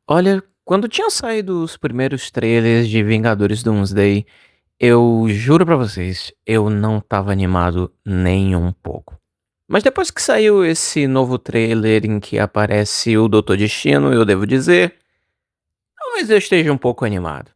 Olha, quando tinham saído os primeiros trailers de Vingadores Doomsday, eu juro pra vocês, eu não estava animado nem um pouco. Mas depois que saiu esse novo trailer em que aparece o Doutor Destino, eu devo dizer, talvez eu esteja um pouco animado.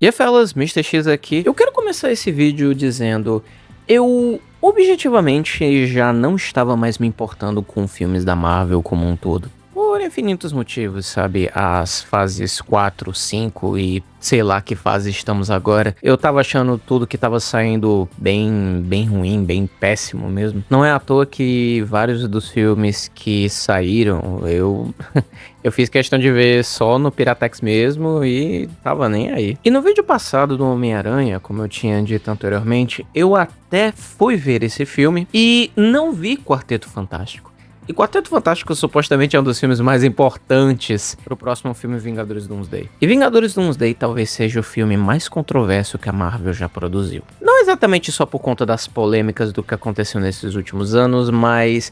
E aí, fellas, Mister X aqui. Eu quero começar esse vídeo dizendo, eu objetivamente já não estava mais me importando com filmes da Marvel como um todo. Por infinitos motivos, sabe? As fases 4, 5 e sei lá que fase estamos agora. Eu tava achando tudo que tava saindo bem ruim, bem péssimo mesmo. Não é à toa que vários dos filmes que saíram, eu fiz questão de ver só no Piratex mesmo e tava nem aí. E no vídeo passado do Homem-Aranha, como eu tinha dito anteriormente, eu até fui ver esse filme e não vi Quarteto Fantástico. E Quarteto Fantástico supostamente é um dos filmes mais importantes pro próximo filme Vingadores Doomsday. E Vingadores Doomsday talvez seja o filme mais controverso que a Marvel já produziu. Não exatamente só por conta das polêmicas do que aconteceu nesses últimos anos, mas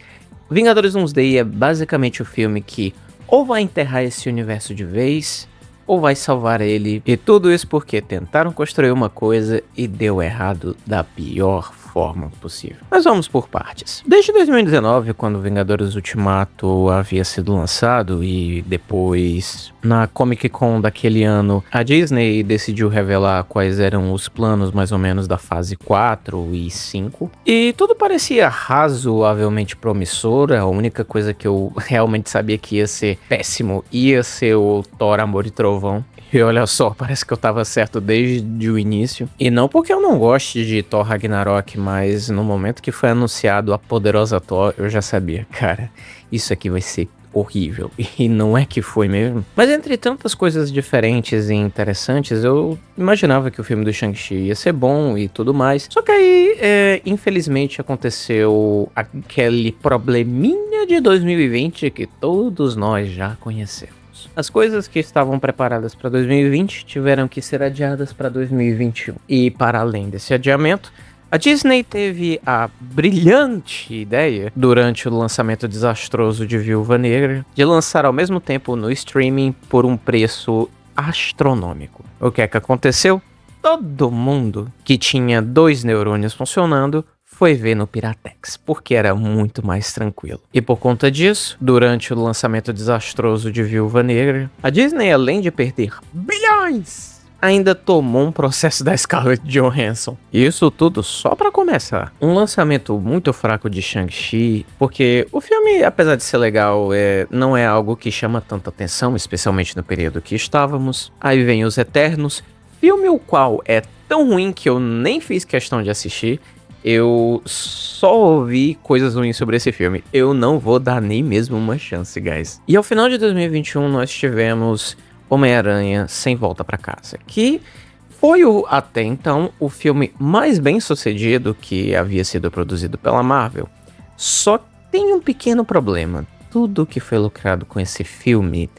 Vingadores Doomsday é basicamente o filme que ou vai enterrar esse universo de vez, ou vai salvar ele. E tudo isso porque tentaram construir uma coisa e deu errado da pior forma possível. Mas vamos por partes. Desde 2019, quando Vingadores Ultimato havia sido lançado e depois na Comic Con daquele ano, a Disney decidiu revelar quais eram os planos mais ou menos da fase 4 e 5. E tudo parecia razoavelmente promissor. A única coisa que eu realmente sabia que ia ser péssimo ia ser o Thor Amor e Trovão. E olha só, parece que eu tava certo desde o início. E não porque eu não goste de Thor Ragnarok, mas no momento que foi anunciado a poderosa Thor, eu já sabia, cara, isso aqui vai ser horrível. E não é que foi mesmo. Mas entre tantas coisas diferentes e interessantes, eu imaginava que o filme do Shang-Chi ia ser bom e tudo mais. Só que aí, infelizmente, aconteceu aquele probleminha de 2020 que todos nós já conhecemos. As coisas que estavam preparadas para 2020 tiveram que ser adiadas para 2021. E para além desse adiamento, a Disney teve a brilhante ideia, durante o lançamento desastroso de Viúva Negra, de lançar ao mesmo tempo no streaming por um preço astronômico. O que é que aconteceu? Todo mundo que tinha 2 neurônios funcionando foi ver no Piratex, porque era muito mais tranquilo. E por conta disso, durante o lançamento desastroso de Viúva Negra, a Disney, além de perder bilhões, ainda tomou um processo da Scarlett Johansson. Isso tudo só pra começar. Um lançamento muito fraco de Shang-Chi, porque o filme, apesar de ser legal, não é algo que chama tanta atenção, especialmente no período que estávamos. Aí vem Os Eternos, filme o qual é tão ruim que eu nem fiz questão de assistir. Eu só ouvi coisas ruins sobre esse filme. Eu não vou dar nem mesmo uma chance, guys. E ao final de 2021 nós tivemos Homem-Aranha Sem Volta Pra Casa, que foi até então o filme mais bem sucedido que havia sido produzido pela Marvel. Só tem um pequeno problema. Tudo que foi lucrado com esse filme,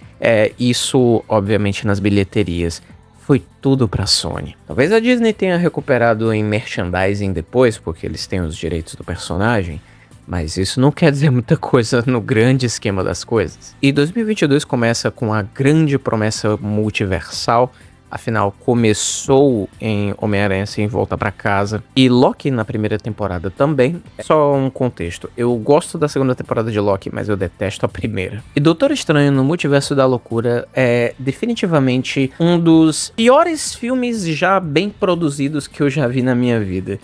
isso obviamente nas bilheterias, foi tudo pra Sony. Talvez a Disney tenha recuperado em merchandising depois, porque eles têm os direitos do personagem, mas isso não quer dizer muita coisa no grande esquema das coisas. E 2022 começa com a grande promessa multiversal. Afinal, começou em Homem-Aranha Sem Volta Pra Casa e Loki na primeira temporada também. Só um contexto, eu gosto da segunda temporada de Loki, mas eu detesto a primeira. E Doutor Estranho no Multiverso da Loucura é definitivamente um dos piores filmes já bem produzidos que eu já vi na minha vida.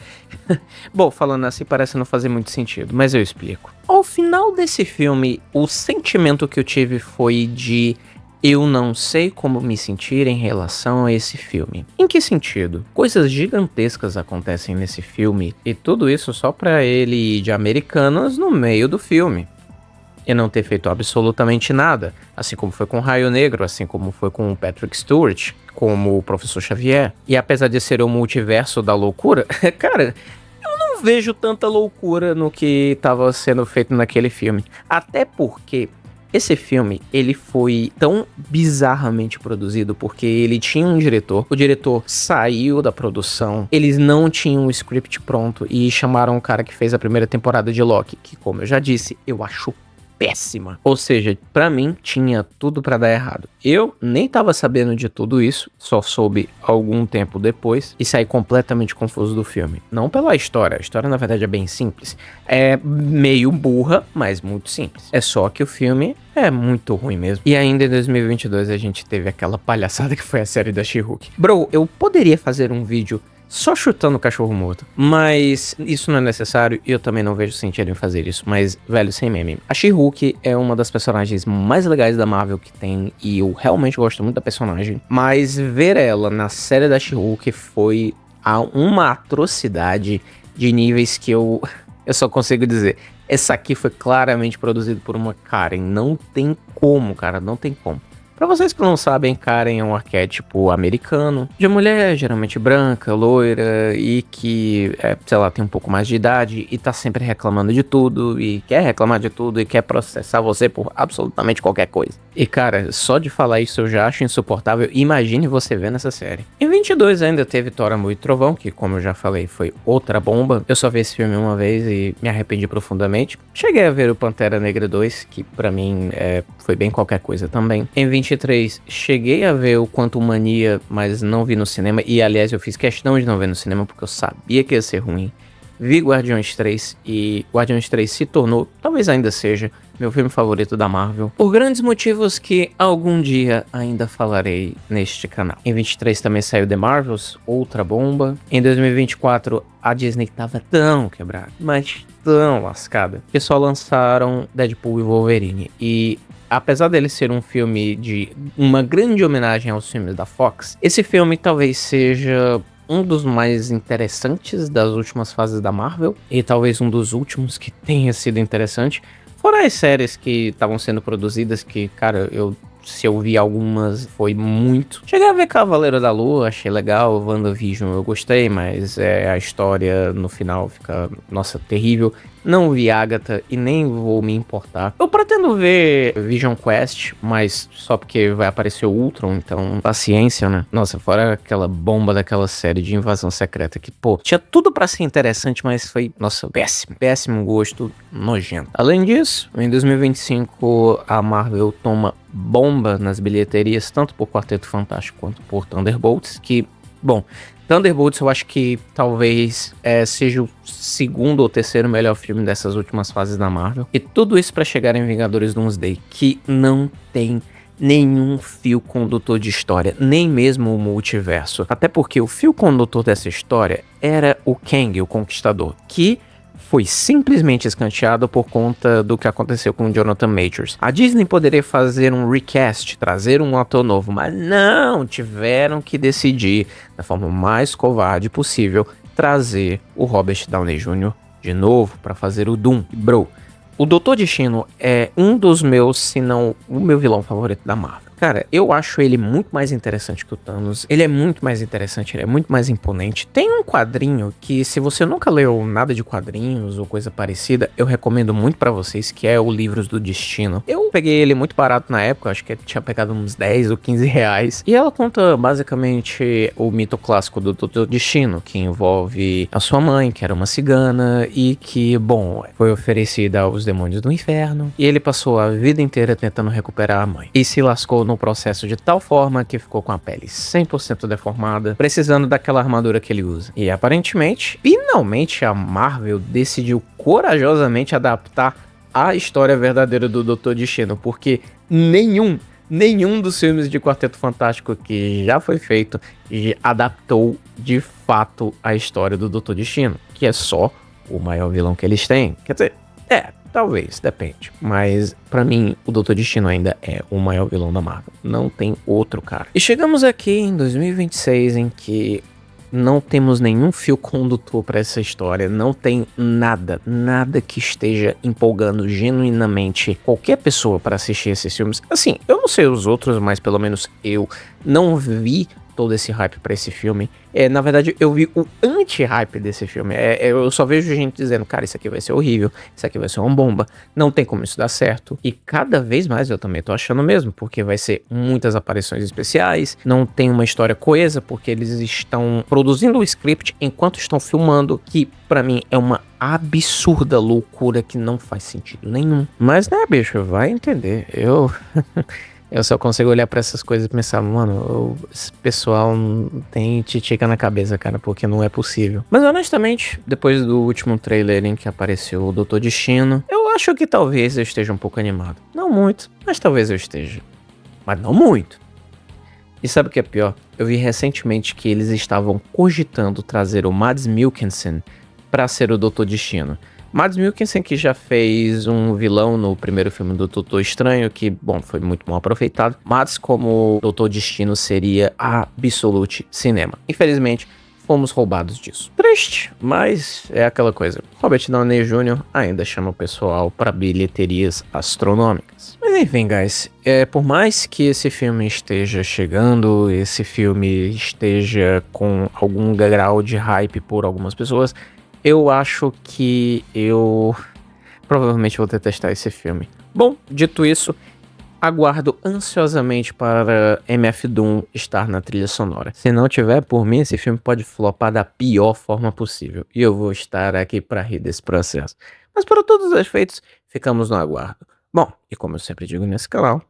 Bom, falando assim parece não fazer muito sentido, mas eu explico. Ao final desse filme, o sentimento que eu tive foi de: eu não sei como me sentir em relação a esse filme. Em que sentido? Coisas gigantescas acontecem nesse filme e tudo isso só pra ele ir de Americanas no meio do filme e não ter feito absolutamente nada, assim como foi com Raio Negro, assim como foi com Patrick Stewart, como o Professor Xavier. E apesar de ser o multiverso da loucura, cara, eu não vejo tanta loucura no que estava sendo feito naquele filme. Até porque esse filme, ele foi tão bizarramente produzido porque ele tinha um diretor, o diretor saiu da produção, eles não tinham o script pronto e chamaram o cara que fez a primeira temporada de Loki, que, como eu já disse, eu acho péssima. Ou seja, pra mim tinha tudo pra dar errado. Eu nem tava sabendo de tudo isso, só soube algum tempo depois e saí completamente confuso do filme. Não pela história, a história na verdade é bem simples. É meio burra, mas muito simples. É só que o filme é muito ruim mesmo. E ainda em 2022 a gente teve aquela palhaçada que foi a série da She-Hulk. Bro, eu poderia fazer um vídeo só chutando o cachorro morto, mas isso não é necessário e eu também não vejo sentido em fazer isso, mas, velho, sem meme. A She-Hulk é uma das personagens mais legais da Marvel que tem e eu realmente gosto muito da personagem, mas ver ela na série da She-Hulk foi uma atrocidade de níveis que eu só consigo dizer. Essa aqui foi claramente produzida por uma Karen, não tem como, cara, não tem como. Pra vocês que não sabem, Karen é um arquétipo americano, de mulher geralmente branca, loira e que, sei lá, tem um pouco mais de idade e tá sempre reclamando de tudo e quer reclamar de tudo e quer processar você por absolutamente qualquer coisa. E cara, só de falar isso eu já acho insuportável, imagine você vendo essa série. Em 22 ainda teve Thor, Amor e Trovão, que como eu já falei foi outra bomba. Eu só vi esse filme uma vez e me arrependi profundamente. Cheguei a ver o Pantera Negra 2, que pra mim foi bem qualquer coisa também. Em 23, cheguei a ver o Quantumania, mas não vi no cinema. E, aliás, eu fiz questão de não ver no cinema porque eu sabia que ia ser ruim. Vi Guardiões 3 e Guardiões 3 se tornou, talvez ainda seja, meu filme favorito da Marvel. Por grandes motivos que algum dia ainda falarei neste canal. Em 23 também saiu The Marvels, outra bomba. Em 2024, a Disney tava tão quebrada, mas tão lascada, que só lançaram Deadpool e Wolverine. E apesar dele ser um filme de uma grande homenagem aos filmes da Fox, esse filme talvez seja um dos mais interessantes das últimas fases da Marvel, e talvez um dos últimos que tenha sido interessante, fora as séries que estavam sendo produzidas, que, cara, se eu vi algumas, foi muito. Cheguei a ver Cavaleiro da Lua, achei legal, WandaVision eu gostei, mas a história no final fica, nossa, terrível. Não vi Agatha e nem vou me importar. Eu pretendo ver Vision Quest, mas só porque vai aparecer o Ultron, então paciência, né? Nossa, fora aquela bomba daquela série de invasão secreta que, pô, tinha tudo pra ser interessante, mas foi, nossa, péssimo. Péssimo gosto, nojento. Além disso, em 2025, a Marvel toma bomba nas bilheterias, tanto por Quarteto Fantástico quanto por Thunderbolts, que, bom, Thunderbolts eu acho que talvez seja o segundo ou terceiro melhor filme dessas últimas fases da Marvel. E tudo isso pra chegar em Vingadores Doomsday, que não tem nenhum fio condutor de história, nem mesmo o multiverso. Até porque o fio condutor dessa história era o Kang, o Conquistador, que foi simplesmente escanteado por conta do que aconteceu com o Jonathan Majors. A Disney poderia fazer um recast, trazer um ator novo, mas não, tiveram que decidir, da forma mais covarde possível, trazer o Robert Downey Jr. de novo para fazer o Doom. Bro, o Doutor Destino é um dos meus, se não o meu vilão favorito da Marvel. Cara, eu acho ele muito mais interessante que o Thanos. Ele é muito mais interessante, ele é muito mais imponente. Tem um quadrinho que, se você nunca leu nada de quadrinhos ou coisa parecida, eu recomendo muito pra vocês, que é o Livros do Destino. Eu peguei ele muito barato na época, acho que ele tinha pegado uns 10 ou 15 reais. E ela conta basicamente o mito clássico do Doutor Destino, que envolve a sua mãe, que era uma cigana, e que, bom, foi oferecida aos demônios do inferno. E ele passou a vida inteira tentando recuperar a mãe. E se lascou no processo de tal forma que ficou com a pele 100% deformada, precisando daquela armadura que ele usa. E aparentemente, finalmente a Marvel decidiu corajosamente adaptar a história verdadeira do Doutor Destino, porque nenhum dos filmes de Quarteto Fantástico que já foi feito adaptou de fato a história do Doutor Destino, que é só o maior vilão que eles têm. Quer dizer, talvez, depende. Mas, pra mim, o Doutor Destino ainda é o maior vilão da Marvel. Não tem outro cara. E chegamos aqui em 2026, em que não temos nenhum fio condutor pra essa história. Não tem nada que esteja empolgando genuinamente qualquer pessoa pra assistir esses filmes. Assim, eu não sei os outros, mas pelo menos eu não vi todo esse hype pra esse filme. Na verdade, eu vi o anti-hype desse filme. Eu só vejo gente dizendo, cara, isso aqui vai ser horrível, isso aqui vai ser uma bomba, não tem como isso dar certo. E cada vez mais eu também tô achando mesmo, porque vai ser muitas aparições especiais, não tem uma história coesa, porque eles estão produzindo o script enquanto estão filmando, que pra mim é uma absurda loucura que não faz sentido nenhum. Mas né, bicho, vai entender. Eu só consigo olhar pra essas coisas e pensar, mano, esse pessoal não tem titica na cabeça, cara, porque não é possível. Mas honestamente, depois do último trailer em que apareceu o Doutor Destino, eu acho que talvez eu esteja um pouco animado. Não muito, mas talvez eu esteja. Mas não muito. E sabe o que é pior? Eu vi recentemente que eles estavam cogitando trazer o Mads Mikkelsen pra ser o Doutor Destino. Mads Mikkelsen, que já fez um vilão no primeiro filme do Doutor Estranho, que, bom, foi muito mal aproveitado. Mads como Doutor Destino seria absolute cinema. Infelizmente, fomos roubados disso. Triste, mas é aquela coisa. Robert Downey Jr. ainda chama o pessoal para bilheterias astronômicas. Mas enfim, guys, por mais que esse filme esteja chegando, esse filme esteja com algum grau de hype por algumas pessoas, eu acho que eu provavelmente vou detestar esse filme. Bom, dito isso, aguardo ansiosamente para MF Doom estar na trilha sonora. Se não tiver, por mim, esse filme pode flopar da pior forma possível. E eu vou estar aqui para rir desse processo. Mas para todos os efeitos, ficamos no aguardo. Bom, e como eu sempre digo nesse canal,